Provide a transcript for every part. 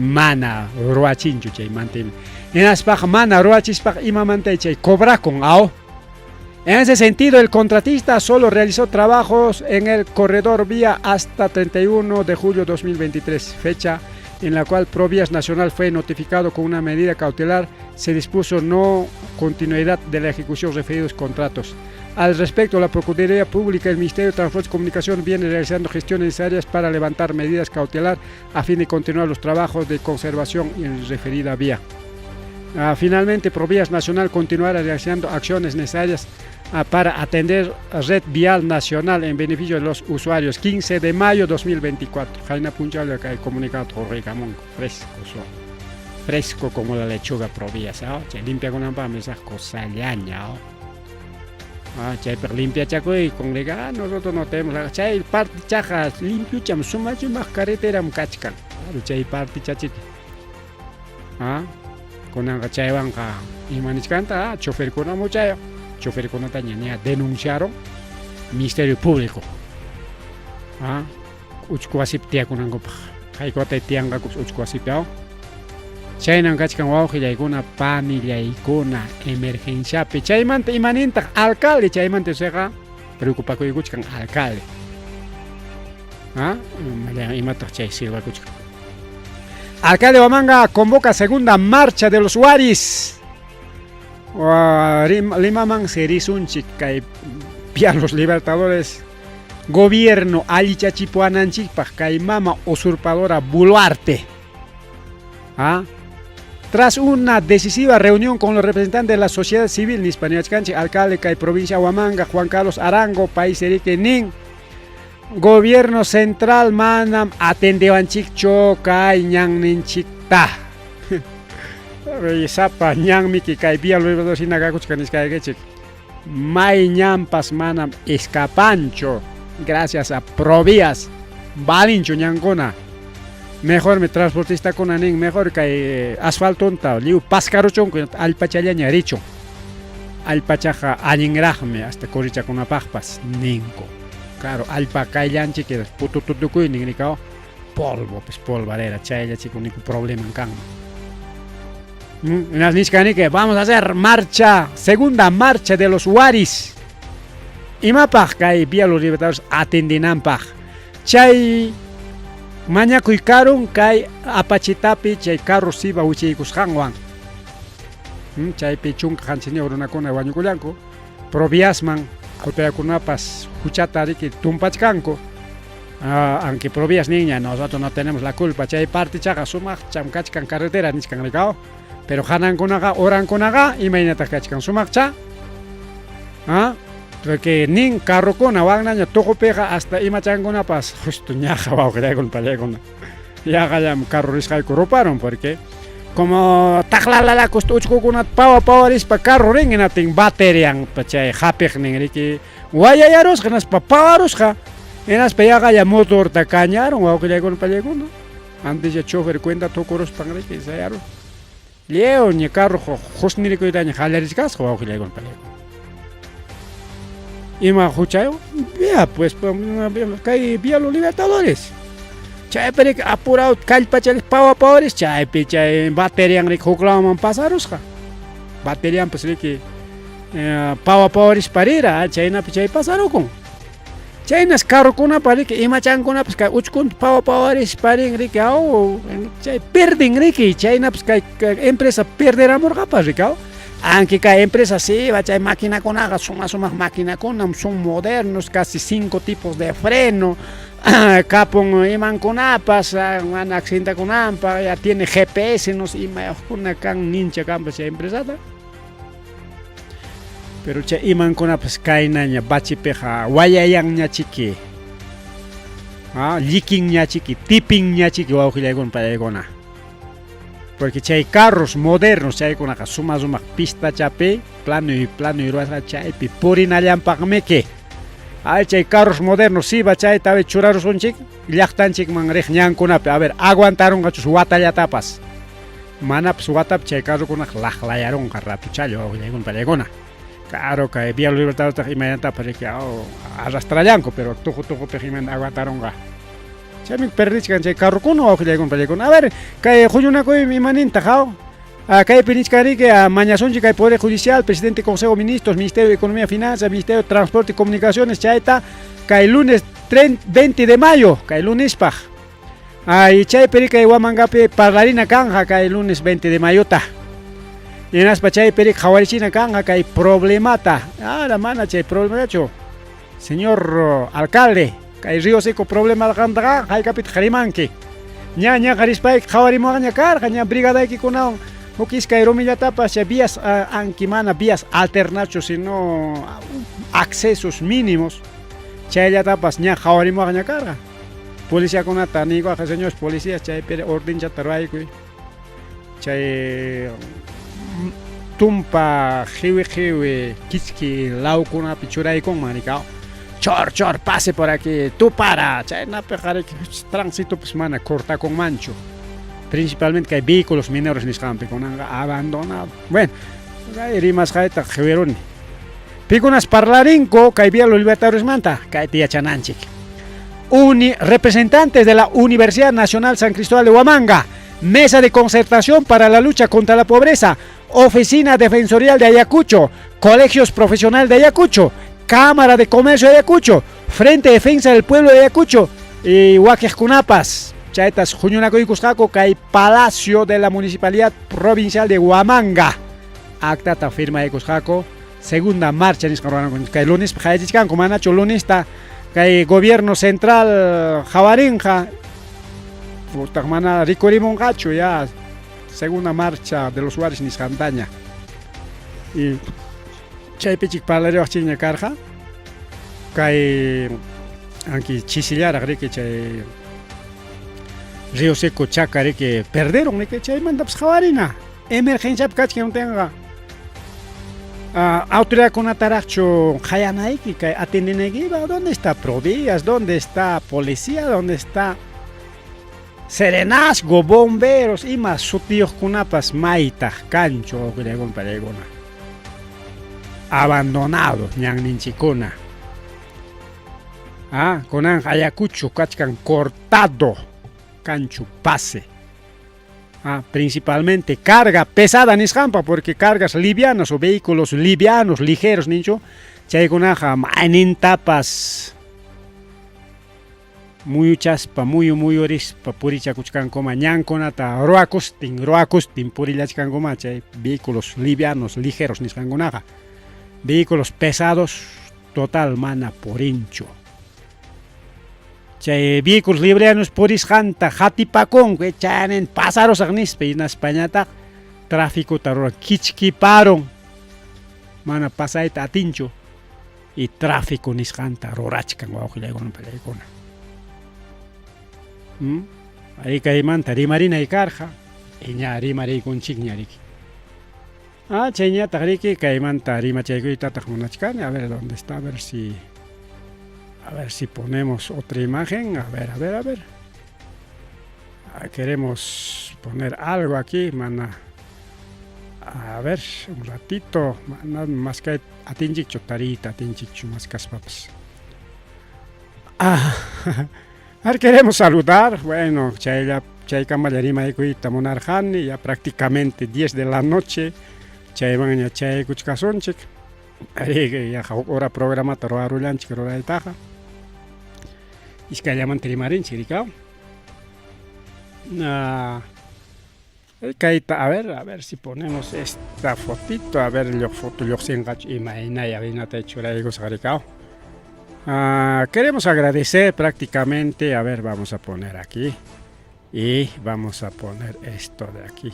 mana ruachinchu chay mantimi. Enaspaq mana ruachispa imamanta chay cobra con ao. En ese sentido, el contratista solo realizó trabajos en el corredor vía hasta 31 de julio de 2023, fecha en la cual Provías Nacional fue notificado con una medida cautelar. Se dispuso no continuidad de la ejecución de referidos contratos. Al respecto, la Procuraduría Pública y el Ministerio de Transportes y Comunicación viene realizando gestiones necesarias para levantar medidas cautelar a fin de continuar los trabajos de conservación en referida vía. Finalmente, Provías Nacional continuará realizando acciones necesarias para atender a red vial nacional en beneficio de los usuarios. 15 de mayo 2024. Jaina Punchal, acá el comunicado fresco como la lechuga Provías. Se limpia con una mensaje cosallaña. Chay limpia chaco y con lega nosotros no tenemos la chay parte chajas limpio cham suma chuma carretera mkachkan. Chay parte chachit. Con la chay banca y manichcanta chofer con muchayo. Chofer con taña denunciaron Ministerio Público. Uchkuasip tia con angopa. Hay cota tianga uchkuasip yao. Chaynan kachkan wawqillaykuna panillaykuna emergenciapi chaymanta imanintaq alcalde chaymanta seqa preocupakuykuchkan alcalde. Imataq chay sirvakuchkan. Alcalde Huamanga convoca segunda marcha de los Huaris. Limaman serisunchik kay pia los Libertadores. Gobierno allichachipuananchikpaq kay mama usurpadora Boluarte. Tras una decisiva reunión con los representantes de la sociedad civil, Nispaniachkanchi, alcalde de provincia Huamanga, Juan Carlos Arango, país Erique Nin, gobierno central manam atendewanchik chokay ñanninchikta. Sapa ñanmiki kay vía los sinagakuchkaniscaygechik. May ñampas manam escapancho, gracias a Provías, balincho ñankuna. Mejor me transportista con aning, mejor que asfalto onta, liu pascarochon con alpachallaña richo. Alpachaja aningrajme hasta coricha con apajpas, ninco. Claro, alpacailanchi que putututucuy ningnicao, polvo, pues polvarera, chaya chico, ningún problema en can. En las niscanique, vamos a hacer marcha, segunda marcha de los Huaris. Y mapaj, que vía los libertadores atendinampaj. Chay. Maña kuikaron kay apachitapi chay carro siba uchikushanwan. Chay pichun kanchini orunakuna wañukulanko. Províasman autayakunapas huchata riki tumpachkanko. Aunque Provías niña, nosotros no tenemos la culpa. Chay parte chaga sumak chamkachkan carretera nichkan rikao. Pero hanankunaga orankunaga imaynata kachkan sumak cha. Porque nin carro con awagnaña toco pega hasta imachanguna pas justo ñaja con palegona. Ya gayam carro riscal corroparon porque como tajlalala costuchko con pawa rispa carro ring en ating bateriang pachay hapek ning riki guayayaros ganas papawaros ja enas peyaga ya motor ta cañaron con palegona. Antes ya chofer cuenta tocoros pangriki sayaro. Leo ni carro josnirico itaña jaleriskas con palegona. Ima juchayo, vea pues cae vía los Libertadores. Chay pero apurado calpachal pawapores, chay picha baterian rik huklaman pasarosja. Baterian pues que pawapores parira, chay na picha pasarokon. Chay nas carro kuna pari que ima chankuna pues uchkun pawapores paring rik au chay perding rik chay na pues empresa perderá morgapa rikao. Aunque cada empresa sí, va a máquina con haga, son máquina con son modernos, casi 5 tipos de freno, capon iman con apas, una accidente con ampa, ya tiene GPS, no sé, una can ninja campo esa empresa. Pero che iman con apas kainaña, bachipeja, guayayang nya chiqui, liking nya chiqui, tipping nya chiqui, guajilegon para egona. Porque chay carros modernos, chay con la suma pista chape, plano y rueda chay, pipurin allán pagmeque. Chay carros modernos, sí, va chay, tabe churaros un chic, yachtan chic man reñan con ape. A ver, aguantaron gachos wataya tapas. Manap su watap chay carro con la layaron rato chayo, con palegona. Claro, que vía los libertadores y me tapa que arrastrallanco, pero tojo pejimen aguantaron ga. chaymi perdichkan chay carrukuno wawqillaykuna pallaykuna. A ver, kay huyunakuy imaninta haw. Kay pinichkariki mañasunchi kay Poder Judicial, Presidente Consejo de Ministros, Ministerio de Economía y Finanzas, Ministerio de Transporte y Comunicaciones, chayta kay lunes 20 de mayo, kay lunes paj. Y chay peri kay Huamangapi parlarina kanja kay lunes 20 de mayo ta. Y en aspa chay peri jawarichina kanja kay problemata. La mana chay problemacho. Señor alcalde, kay Río Seco problema kanja kay kapit jarimanki. Ña jarispay jawarimoña karja ña brigada ki kunaon. Mukis kay romilla tapas vías anquimana, vías alternativos, sino accesos mínimos. Chaya tapas ña jawarimoña karga. Policía con atanigo, señores policías, chay pere orden chatarraikui. Chay tumpa jiwi kichki laukuna pichuray con manicao. Chor, pase por aquí, tú para. Chay na pejare tránsito pues mana corta con mancho. Principalmente que hay vehículos mineros en Iscampi con abandonado. Bueno, hay rimas jaita jeveroni. Picunas parlarinco, que hay vía los libertadores manta, que hay tía chananchik. Representantes de la Universidad Nacional San Cristóbal de Huamanga, Mesa de Concertación para la Lucha contra la Pobreza, Oficina Defensorial de Ayacucho, Colegios Profesionales de Ayacucho, Cámara de Comercio de Ayacucho, Frente de Defensa del Pueblo de Ayacucho y Huaquejcunapas, chaitas Juñunaco y Cuscaco, que hay Palacio de la Municipalidad Provincial de Huamanga. Acta firma de Cuscaco, segunda marcha en Iscarrano, que el lunes, como han hecho lunes, está que gobierno central Javarinja, Ricorimon Gacho, ya segunda marcha de los usuarios en Iscantaña. Y Chaypichik Palario Chiña Carja, que aquí Chisillara, que Chay Río Seco Chaca, que perdieron, que Chay Mandaps Javarina, emergencia que no tenga. Autoridad con ataracho Hayanaiki, que atienden aquí, ¿dónde está Provías? ¿Dónde está policía? ¿Dónde está serenazgo, bomberos y más sutíos kunapas maita, cancho, gregon paregona? Abandonados, ñan ninchicona. Conan Ayacucho, cachcan cortado, cancho pase. Principalmente carga pesada en Iscampa, porque cargas livianas o vehículos livianos, ligeros, nicho, chaykunaja manin tapas muy chaspa, muy orispa, purichakuchkan coma ñanconata, roacustin, purillachkan coma, chay vehículos livianos, ligeros, niscangunaja, vehículos pesados, total mana porincho. Chay vehículos librianos por isjanta, jatipacón, que chanen pasaros agnispe y en España tráfico tarora kichkiparon, mana pasaita atincho y tráfico nisjanta rorachkan guaujilaygona pelaygona. Ahí caimanta rimarina y carja, y ña rimari con chigñariki. Chayña tagriki caimanta rima chayguita tajmonachkan, a ver dónde está, a ver si ponemos otra imagen. A ver. Queremos poner algo aquí, mana. A ver, un ratito. Más que atinchicho tarita, atinchicho más caspapas. A ver, queremos saludar. Bueno, chay camallarima y cuita monarjani, ya prácticamente 10 de la noche. Chay van a chay cuchcasonchik. Ya hora programa taroarulanchik hora de taja. Es que llaman trimarin chiricao. A ver si ponemos esta fotito, a ver yo foto yo sin gacho y maina ya vino te hecho la digo saricao. Queremos agradecer prácticamente, a ver, vamos a poner aquí y vamos a poner esto de aquí.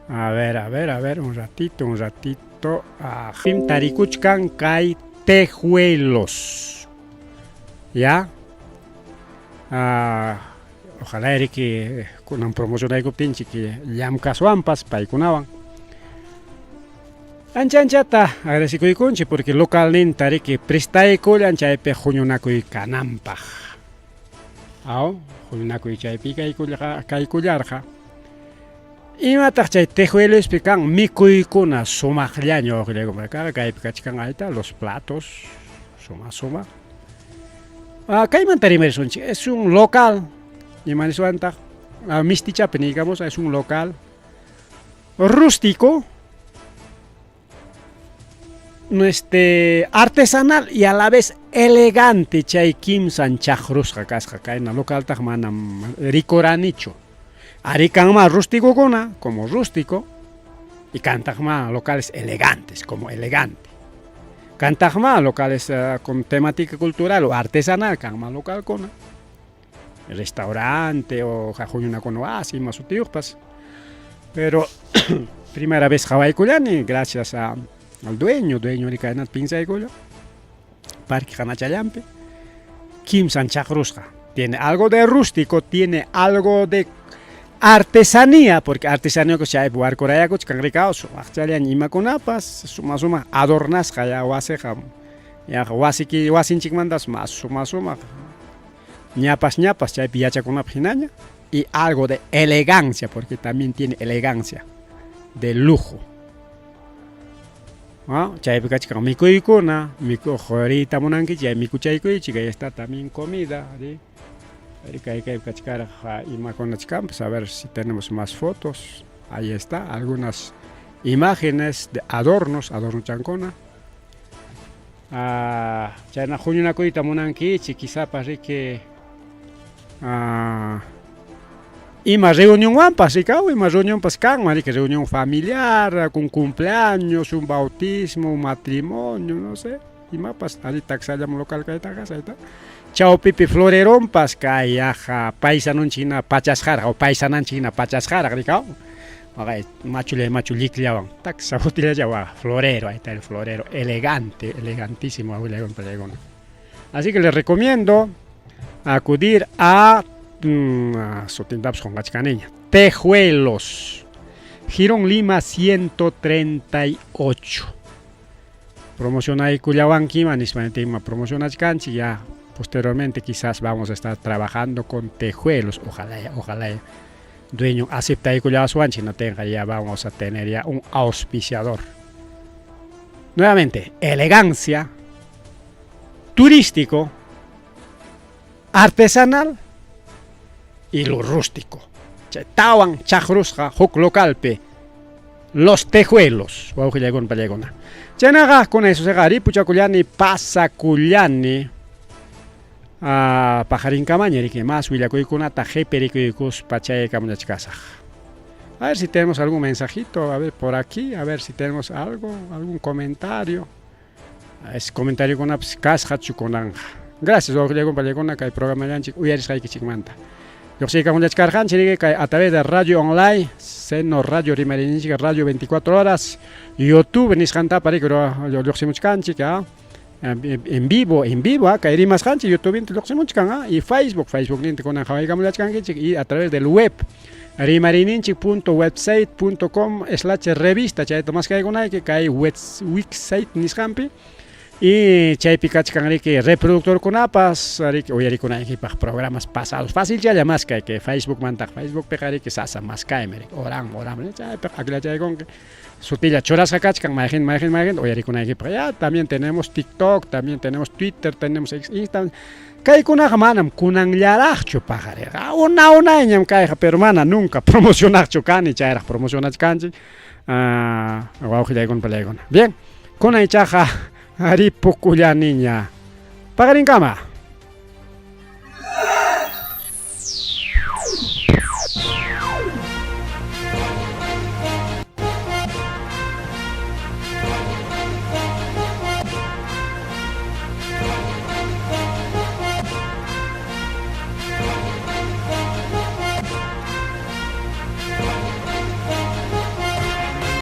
A ver, un ratito. Jim Tarikuchkan Kai Tejuelos. ¿Ya? Ojalá que con un promoción de pinche que llam casuampas paikunaban. Anchata, agradezco y conche porque localmente que prestae colan chaipe juñonaco y canampaj. Juñonaco y chaipica y caicularja. Y mata chay tejuelo explican micuicuna somajlaño que le como acá caipicachcan alta los platos soma. Es un local, Mistichapi, digamos, es un local rústico, artesanal y a la vez elegante. Chay kimsan chajrusqa kasqa kayna local taq manam ricoranichu. Arikan más rústico como rústico, y cantan más locales elegantes como elegante. Cantan más locales con temática cultural o artesanal, can más local con restaurante o jajuyuna con así más utiupas. Pero primera vez Hawaii Kulani, gracias al dueño de Kainat Pinza y Kulo, Parque Hanachayampe, Kim Sanchakrusca. Tiene algo de rústico, tiene algo de artesanía, porque artesanía que se hay buar coraya que can ricaos, achalian imakunapas, suma adornas kaya wasejam. Ya wasiki wasinchik mandas más suma ñapas chay piacha con la pinaña y algo de elegancia, porque también tiene elegancia, de lujo. Chay picachica mikuikuna, miku jorita monanki, chay mikuchaykuy, chica está también comida, pues a ver si tenemos más fotos. Ahí está, algunas imágenes de adorno chancona. Chayna juñuna kuita monanki, quizá para que y más reunión wampas, y más reunión pascan, reunión familiar, con cumpleaños, un bautismo, un matrimonio, no sé. Y mapas, ahorita que salamos local que está casa, está. Chao pipi florerón pascay, aja, paisanon china pachasjara, o paisanan china pachasjara, ricao. Machulicliaban, taxa utiliza ya florero, ahí está el florero, elegante, elegantísimo, así que les recomiendo acudir a Sotindaps con Gachcaneña. Tejuelos, Girón Lima 138. Promociona y Cuyabanqui, manismantima promociona Canchi, ya posteriormente quizás vamos a estar trabajando con Tejuelos, ojalá dueño acepta y Cuyabanqui no tenga, ya vamos a tener ya un auspiciador. Nuevamente, elegancia, turístico, artesanal y lo rústico. Tawan, chajrusja, huk localpe, los Tejuelos. Chanaga con eso se gari, puchaculiani, pasaculiani, pajarín camañeri, que más huilacuicunata, jepericus, pachaye camuñachcasaj. A ver si tenemos algún mensajito, a ver por aquí, a ver si tenemos algún comentario. Es comentario con una casja chuconanja. Gracias, que el programa de Uyaris Haiki Chigmanta. Yo sé que a través de radio online, Seno Radio Rimarinchi, radio 24 horas, YouTube, Niscanta para que en vivo, acá Rimas Hanchi, YouTube, y Facebook, con y a través del web, rimarininchi.website.com/revista, chay tomas que hay website Niscampi. Y chay picachkan que reproductor con apas, oye con programas pasados. Fácil ya más que Facebook manta, Facebook pegari que sasa más cae, oran, chay pegakla chay con que sutilla choras kachkan, imagen, oye con ya también tenemos TikTok, también tenemos Twitter, tenemos Instagram. Kay kuna manam kunan yarachcho pagare. Una ñam kay pero mana nunca promocionacho cani chay promocionach canchi. Con pelegon. Bien, con chaja Ari Pucuya niña. Pagarin cama.